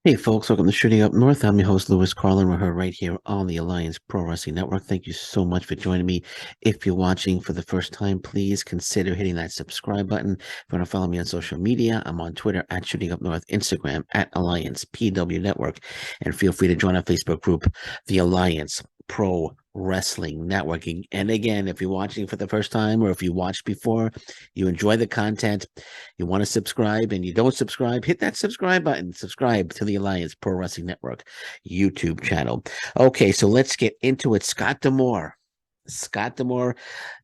Hey folks, welcome to Shooting Up North. I'm your host, Lewis Carlin. We're heard right here on the Alliance Pro Wrestling Network. Thank you so much for joining me. If you're watching for the first time, please consider hitting that subscribe button. If you want to follow me on social media, I'm on Twitter at Shooting Up North, Instagram at Alliance PW Network, and feel free to join our Facebook group, the Alliance Pro Wrestling Network. And again, if you're watching for the first time or if you watched before, you enjoy the content, you want to subscribe and you don't subscribe, hit that subscribe button. Subscribe to the Alliance Pro Wrestling Network YouTube channel. Okay, so let's get into it. Scott D'Amore. Scott D'Amore,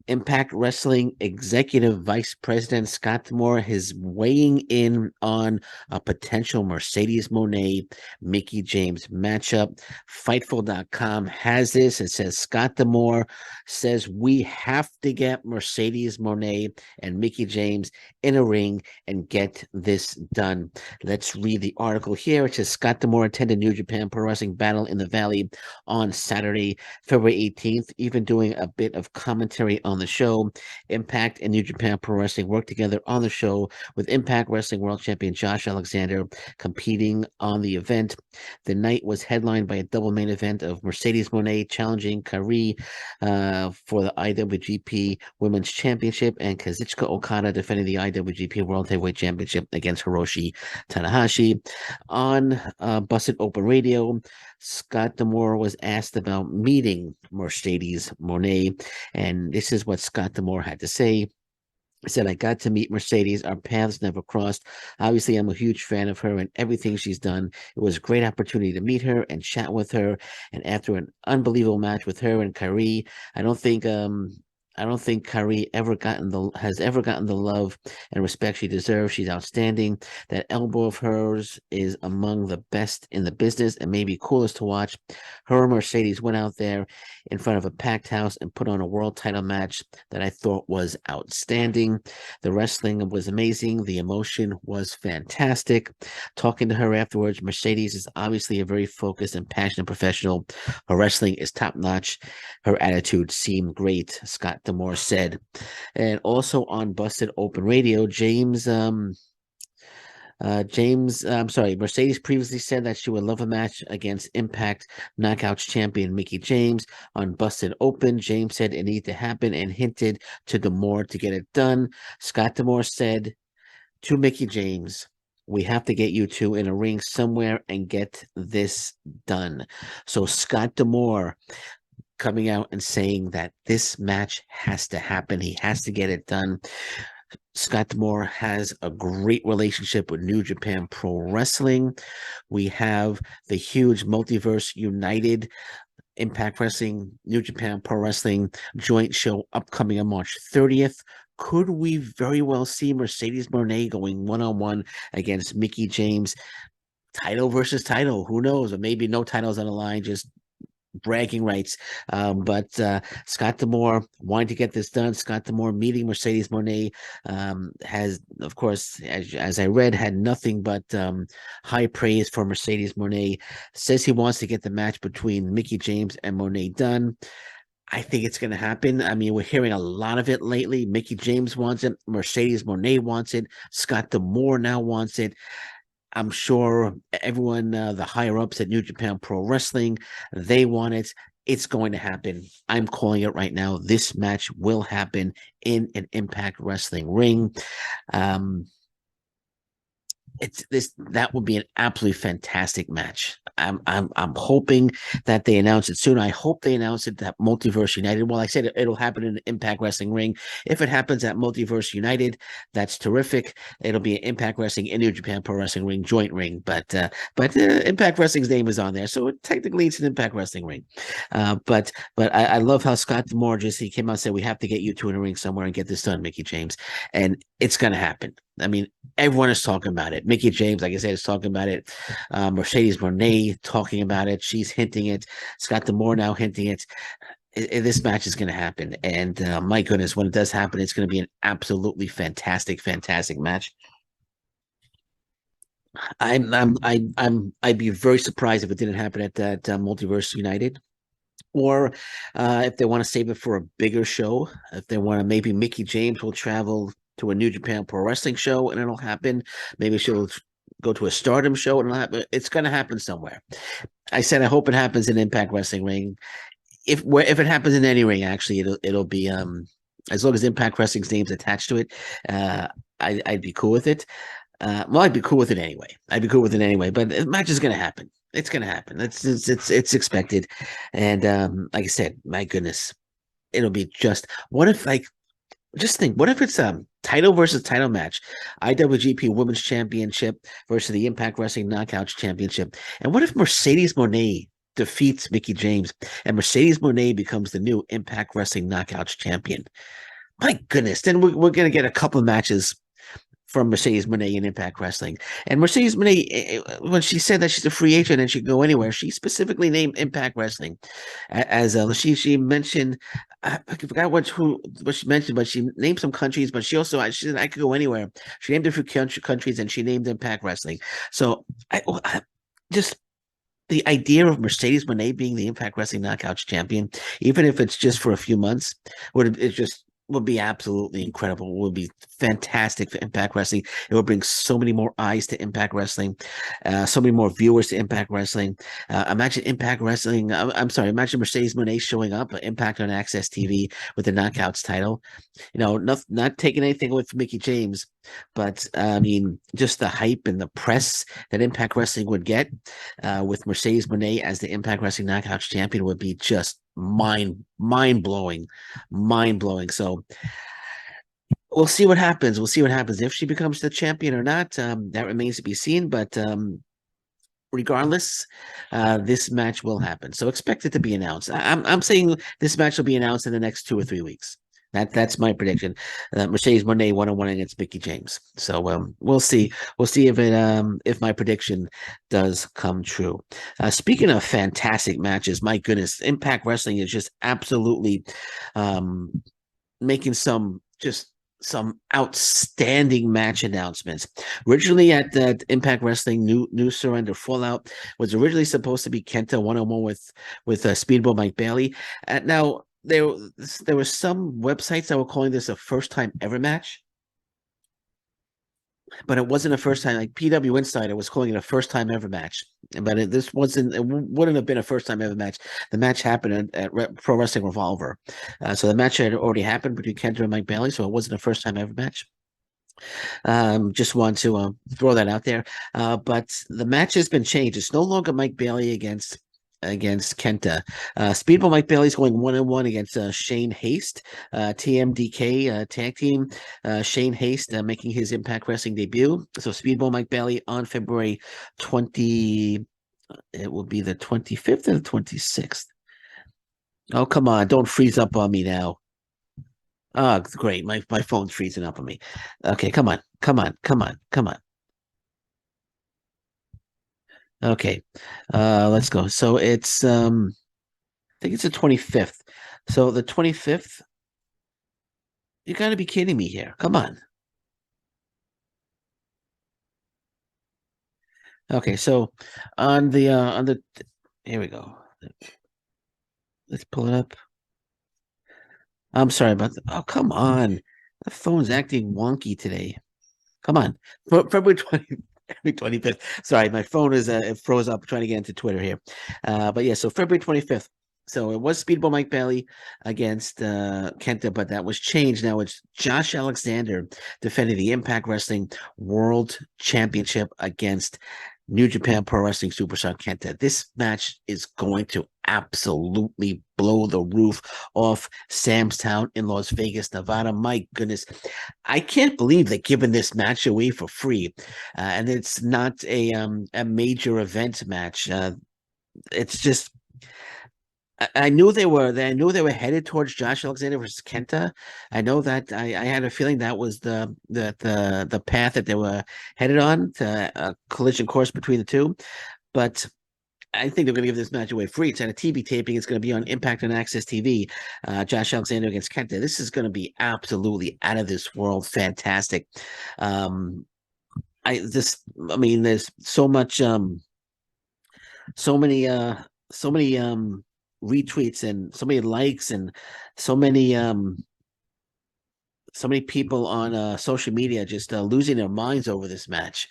Impact Wrestling Executive Vice President Scott D'Amore is weighing in on a potential Mercedes Moné Mickie James matchup. Fightful.com has this. It says Scott D'Amore says we have to get Mercedes Moné and Mickie James in a ring and get this done. Let's read the article here. It says Scott D'Amore attended New Japan Pro Wrestling Battle in the Valley on Saturday, February 18th, even doing a bit of commentary on the show. Impact and New Japan Pro Wrestling worked together on the show, with Impact Wrestling World Champion Josh Alexander competing on the event. The night was headlined by a double main event of Mercedes Moné challenging Kairi for the IWGP Women's Championship, and Kazuchika Okada defending the IWGP World Heavyweight Championship against Hiroshi Tanahashi. On Busted Open Radio, Scott D'Amore was asked about meeting Mercedes Moné, and this is what Scott D'Amore had to say. He said, I got to meet Mercedes. Our paths never crossed. Obviously, I'm a huge fan of her and everything she's done. It was a great opportunity to meet her and chat with her. And after an unbelievable match with her and Kairi, I don't think Kairi has ever gotten the love and respect she deserves. She's outstanding. That elbow of hers is among the best in the business and maybe coolest to watch. Her and Mercedes went out there in front of a packed house and put on a world title match that I thought was outstanding. The wrestling was amazing. The emotion was fantastic. Talking to her afterwards, Mercedes is obviously a very focused and passionate professional. Her wrestling is top notch. Her attitude seemed great, Scott D'Amore said. And also on Busted Open Radio, Mercedes previously said that she would love a match against Impact Knockouts champion Mickie James. On Busted Open, James said it needed to happen and hinted to D'Amore to get it done. Scott D'Amore said to Mickie James, we have to get you two in a ring somewhere and get this done. So Scott D'Amore coming out and saying that this match has to happen. He has to get it done. Scott D'Amore has a great relationship with New Japan Pro Wrestling. We have the huge Multiverse United Impact Wrestling, New Japan Pro Wrestling joint show upcoming on March 30th. Could we very well see Mercedes Moné going one-on-one against Mickie James? Title versus title. Who knows? Or maybe no titles on the line, just bragging rights. But Scott D'Amore wanting to get this done. Scott D'Amore meeting Mercedes Moné has, of course, as I read, had nothing but high praise for Mercedes Moné. Says he wants to get the match between Mickie James and Moné done. I think it's going to happen. I mean, we're hearing a lot of it lately. Mickie James wants it. Mercedes Moné wants it. Scott D'Amore now wants it. I'm sure everyone, the higher ups at New Japan Pro Wrestling, they want it. It's going to happen. I'm calling it right now. This match will happen in an Impact Wrestling ring. It's this that would be an absolutely fantastic match. I'm hoping that they announce it soon. I hope they announce it at Multiverse United. Well, I said it'll happen in an Impact Wrestling ring. If it happens at Multiverse United, that's terrific. It'll be an Impact Wrestling in New Japan Pro Wrestling ring, joint ring. But Impact Wrestling's name is on there, so technically it's an Impact Wrestling ring. But I love how Scott D'Amore he came out and said we have to get you two in a ring somewhere and get this done, Mickie James, and it's gonna happen. I mean, everyone is talking about it. Mickie James, like I said, is talking about it. Mercedes Moné talking about it. She's hinting it. Scott D'Amore now hinting it. This match is going to happen, and my goodness, when it does happen, it's going to be an absolutely fantastic, fantastic match. I'd be very surprised if it didn't happen at that Multiverse United. Or if they want to save it for a bigger show, if they want to, maybe Mickie James will travel to a New Japan Pro Wrestling show and it'll happen. Maybe she'll go to a Stardom show, and it's going to happen somewhere. I said I hope it happens in Impact Wrestling ring. If it happens in any ring, actually, it'll be as long as Impact Wrestling's name's attached to it. Uh, I'd be cool with it. Well, I'd be cool with it anyway. I'd be cool with it anyway. But the match is going to happen. It's going to happen. It's expected. And like I said, my goodness, it'll be just. What if like just think, what if it's a title versus title match, IWGP Women's Championship versus the Impact Wrestling Knockouts Championship, and what if Mercedes Moné defeats Mickie James and Mercedes Moné becomes the new Impact Wrestling Knockouts champion? My goodness, then we're going to get a couple of matches from Mercedes Moné in Impact Wrestling. And Mercedes Moné, when she said that she's a free agent and she can go anywhere, she specifically named Impact Wrestling as she mentioned. I forgot what she mentioned, but she named some countries. But she said I could go anywhere. She named a few countries and she named Impact Wrestling. So I just the idea of Mercedes Moné being the Impact Wrestling Knockouts champion, even if it's just for a few months, would be absolutely incredible. It would be fantastic for Impact Wrestling. It would bring so many more eyes to Impact Wrestling, so many more viewers to Impact Wrestling. Imagine Impact Wrestling. I'm sorry. Imagine Mercedes Moné showing up at Impact on Access TV with the Knockouts title. Not taking anything away from Mickie James, but I mean, just the hype and the press that Impact Wrestling would get with Mercedes Moné as the Impact Wrestling Knockouts champion would be just mind blowing, mind blowing. So we'll see what happens. We'll see what happens if she becomes the champion or not. That remains to be seen. But regardless, this match will happen. So expect it to be announced. I'm saying this match will be announced in the next 2 or 3 weeks. That's my prediction. Mercedes Moné 1-on-1 against Mickie James. So we'll see. We'll see if my prediction does come true. Speaking of fantastic matches, my goodness, Impact Wrestling is just absolutely making some outstanding match announcements. Originally at the Impact Wrestling New Surrender Fallout was originally supposed to be Kenta 1-on-1 with Speedball Mike Bailey. Now there were some websites that were calling this a first time ever match, but it wasn't a first time. Like PW Insider was calling it a first time ever match, but this wasn't. It wouldn't have been a first time ever match. The match happened at Pro Wrestling Revolver, so the match had already happened between Kenta and Mike Bailey, so it wasn't a first time ever match. Just want to throw that out there. But the match has been changed. It's no longer Mike Bailey against Kenta. Speedball Mike Bailey's going 1-on-1 against Shane Haste, TMDK tag team. Shane Haste making his Impact Wrestling debut. So Speedball Mike Bailey on February 20. It will be the 25th and the 26th. Oh, come on. Don't freeze up on me now. Oh, great. My phone's freezing up on me. Okay, come on. Come on. Come on. Come on. Okay. Let's go. So it's I think it's the 25th. So the 25th, you got to be kidding me here. Come on. Okay, so on the here we go. Let's pull it up. I'm sorry about that. Oh, come on. The phone's acting wonky today. Come on. February 25th. Sorry, my phone is it froze up trying to get into Twitter here. But yeah, so February 25th. So it was Speedball Mike Bailey against Kenta, but that was changed. Now it's Josh Alexander defending the Impact Wrestling World Championship against New Japan Pro Wrestling Superstar Kenta. This match is going to absolutely blow the roof off Sam's Town in Las Vegas, Nevada. My goodness, I can't believe they're giving this match away for free, and it's not a major event match. It's just I knew they were headed towards Josh Alexander versus Kenta. I know that I had a feeling that was the path that they were headed on to a collision course between the two. But I think they're going to give this match away free. It's at a TV taping. It's going to be on Impact and Access TV. Josh Alexander against Kenta. This is going to be absolutely out of this world, fantastic. Um, I mean, there's so many, so many retweets and so many likes and so many so many people on social media just losing their minds over this match,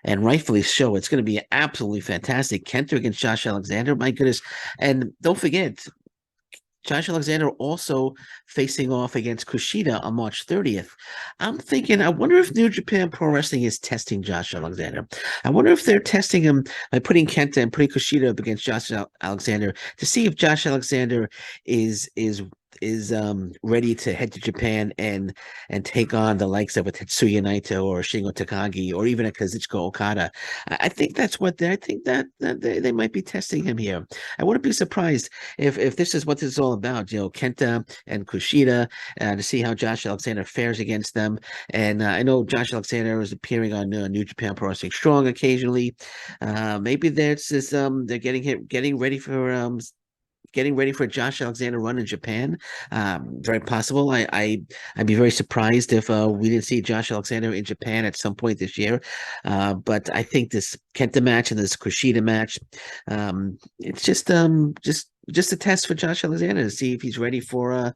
and rightfully so. It's going to be absolutely fantastic. Kenta against Josh Alexander, my goodness! And don't forget, Josh Alexander also facing off against Kushida on March 30th. I'm thinking, I wonder if New Japan Pro Wrestling is testing Josh Alexander. I wonder if they're testing him by putting Kenta and putting Kushida up against Josh Alexander to see if Josh Alexander is ready to head to Japan and take on the likes of a Tetsuya Naito or Shingo Takagi or even a Kazuchika Okada. I think that's what I think that they might be testing him here. I wouldn't be surprised if this is what this is all about, Kenta and Kushida, to see how Josh Alexander fares against them. And I know Josh Alexander is appearing on New Japan Pro Wrestling Strong occasionally. Maybe there's this they're getting ready for Josh Alexander run in Japan. Very possible. I'd be very surprised if we didn't see Josh Alexander in Japan at some point this year. But I think this Kenta match and this Kushida match, it's just a test for Josh Alexander to see if he's ready for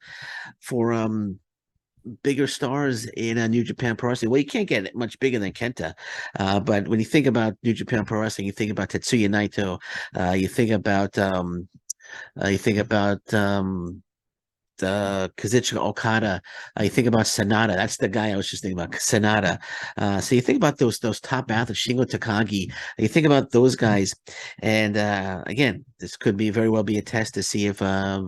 bigger stars in New Japan Pro Wrestling. Well, you can't get much bigger than Kenta, but when you think about New Japan Pro Wrestling, you think about Tetsuya Naito, you think about Kazuchika Okada. You think about Sanada. That's the guy I was just thinking about, Sanada. So you think about those top athletes, Shingo Takagi. You think about those guys, and again, this could be very well be a test to see if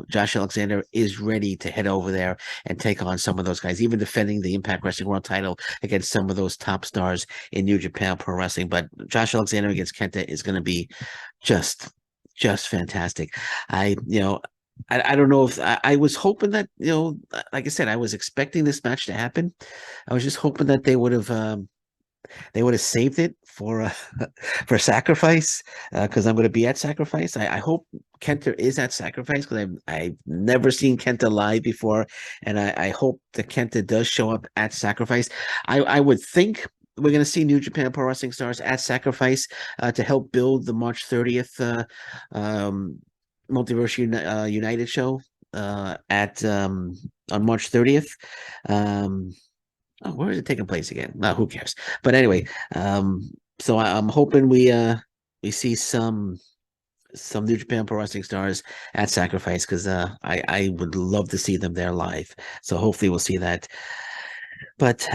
Josh Alexander is ready to head over there and take on some of those guys, even defending the Impact Wrestling World Title against some of those top stars in New Japan Pro Wrestling. But Josh Alexander against Kenta is going to be just just fantastic. I don't know if I was hoping that, like I said, I was expecting this match to happen. I was just hoping that they would have saved it for for Sacrifice, because I'm going to be at Sacrifice. I hope Kenta is at Sacrifice because I've never seen Kenta live before, and I hope that Kenta does show up at Sacrifice. I would think we're going to see New Japan Pro Wrestling stars at Sacrifice to help build the March 30th Multiverse United show at on March 30th. Where is it taking place again? No, who cares? But anyway, so I'm hoping we see some New Japan Pro Wrestling stars at Sacrifice because I would love to see them there live. So hopefully we'll see that. But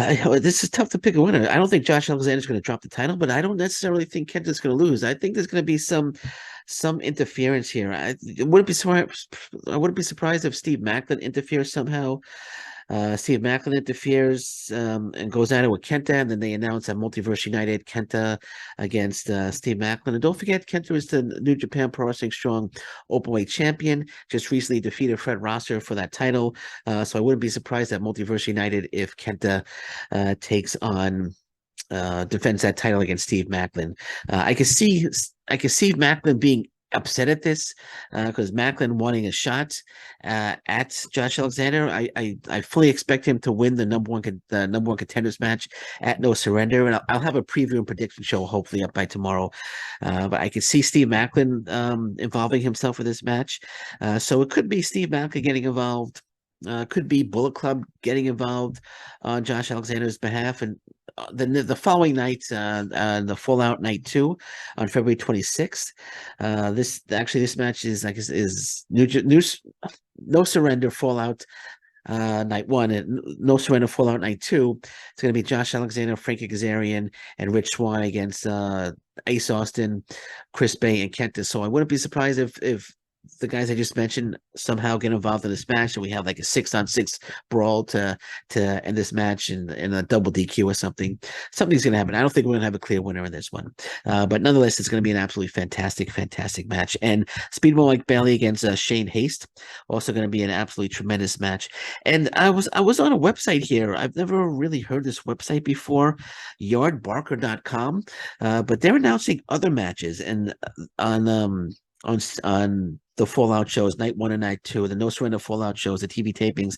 this is tough to pick a winner. I don't think Josh Alexander is going to drop the title, but I don't necessarily think Kenta's going to lose. I think there's going to be some interference here. I wouldn't be surprised if Steve Macklin interferes somehow. Steve Macklin interferes and goes at it with Kenta, and then they announce a Multiverse United Kenta against Steve Macklin. And don't forget, Kenta is the New Japan Pro Wrestling Strong Openweight Champion. Just recently defeated Fred Rosser for that title. So I wouldn't be surprised at Multiverse United if Kenta takes on defends that title against Steve Macklin. I can see Macklin being upset at this because Macklin wanting a shot at Josh Alexander. I fully expect him to win the number one contenders match at No Surrender, and I'll have a preview and prediction show hopefully up by tomorrow. But I can see Steve Macklin involving himself with this match, so it could be Steve Macklin getting involved. Could be Bullet Club getting involved on Josh Alexander's behalf, and then the following night, the Fallout Night 2 on February 26th. This match is No Surrender Fallout Night 1 and No Surrender Fallout Night 2. It's going to be Josh Alexander, Frankie Kazarian, and Rich Swann against Ace Austin, Chris Bay, and Kenta. So I wouldn't be surprised if the guys I just mentioned somehow get involved in this match, and we have like a 6-on-6 brawl to end this match in a double DQ or something. Something's going to happen. I don't think we're going to have a clear winner in this one, but nonetheless, it's going to be an absolutely fantastic match. And Speedball Mike Bailey against Shane Haste, also going to be an absolutely tremendous match. And I was on a website here. I've never really heard this website before, yardbarker.com, but they're announcing other matches and on the Fallout shows, night one and night two, the No Surrender Fallout shows, the TV tapings.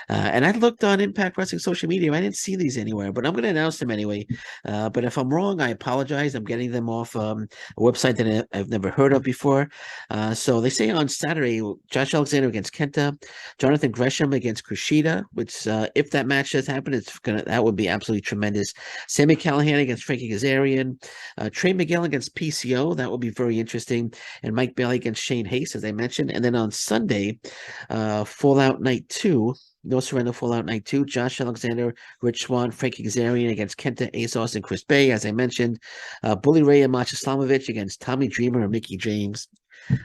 And I looked on Impact Wrestling social media. I didn't see these anywhere, but I'm going to announce them anyway. But if I'm wrong, I apologize. I'm getting them off a website that I've never heard of before. So they say on Saturday, Josh Alexander against Kenta, Jonathan Gresham against Kushida, which if that match does happen, that would be absolutely tremendous. Sammy Callahan against Frankie Kazarian, Trey Miguel against PCO, that would be very interesting, and Mike Bailey against Shane Hayes, as I mentioned. And then on Sunday, Fallout Night 2, No Surrender Fallout Night 2, Josh Alexander, Rich Swann, Frankie Kazarian against Kenta, Asos, and Chris Bay, as I mentioned. Bully Ray and Macha Slamovich against Tommy Dreamer and Mickey James.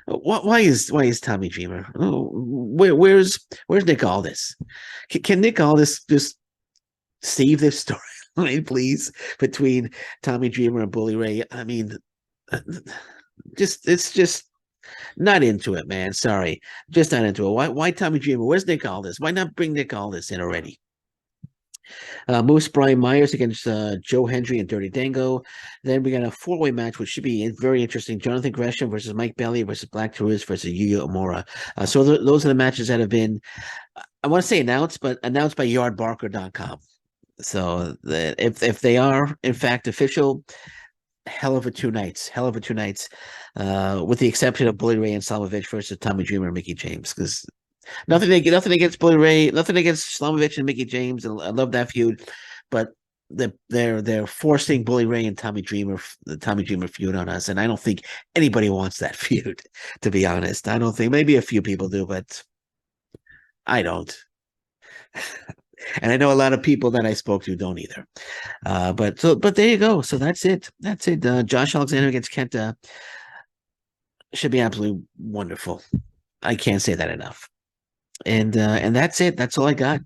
Why is Tommy Dreamer? Oh, where's Nick Aldis? Can Nick Aldis just save this storyline, please, between Tommy Dreamer and Bully Ray? I mean, it's just not into it, man. Sorry, just not into it. Why Tommy Dreamer? Where's Nick Aldis? Why not bring Nick Aldis in already? Moose Brian Myers against Joe Hendry and Dirty Dango. Then we got a four-way match, which should be very interesting. Jonathan Gresham versus Mike Bailey versus Black Taurus versus Yuya Uemura. So those are the matches that have been, I want to say announced, but announced by yardbarker.com. So if they are in fact official, hell of a two nights, with the exception of Bully Ray and Slamovich versus Tommy Dreamer and Mickey James, because nothing against Bully Ray, nothing against Slamovich and Mickey James, and I love that feud, but they're forcing Bully Ray and the Tommy Dreamer feud on us, and I don't think anybody wants that feud, to be honest. I don't think, maybe a few people do, but I don't. And I know a lot of people that I spoke to don't either. But there you go. So that's it. Josh Alexander against Kenta should be absolutely wonderful. I can't say that enough. And that's it. That's all I got.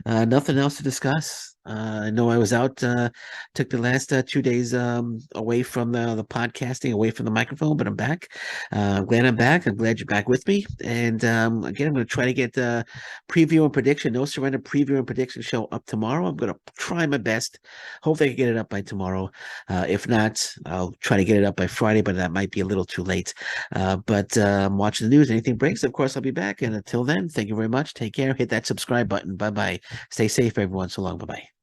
Nothing else to discuss. I know I was out, took the last 2 days away from the podcasting, away from the microphone, but I'm back. I'm glad I'm back. I'm glad you're back with me. And again, I'm going to try to get the preview and prediction, No Surrender preview and prediction show up tomorrow. I'm going to try my best. Hope I can get it up by tomorrow. If not, I'll try to get it up by Friday, but that might be a little too late. But I'm watching the news. Anything breaks, of course, I'll be back. And until then, thank you very much. Take care. Hit that subscribe button. Bye-bye. Stay safe, everyone. So long. Bye-bye.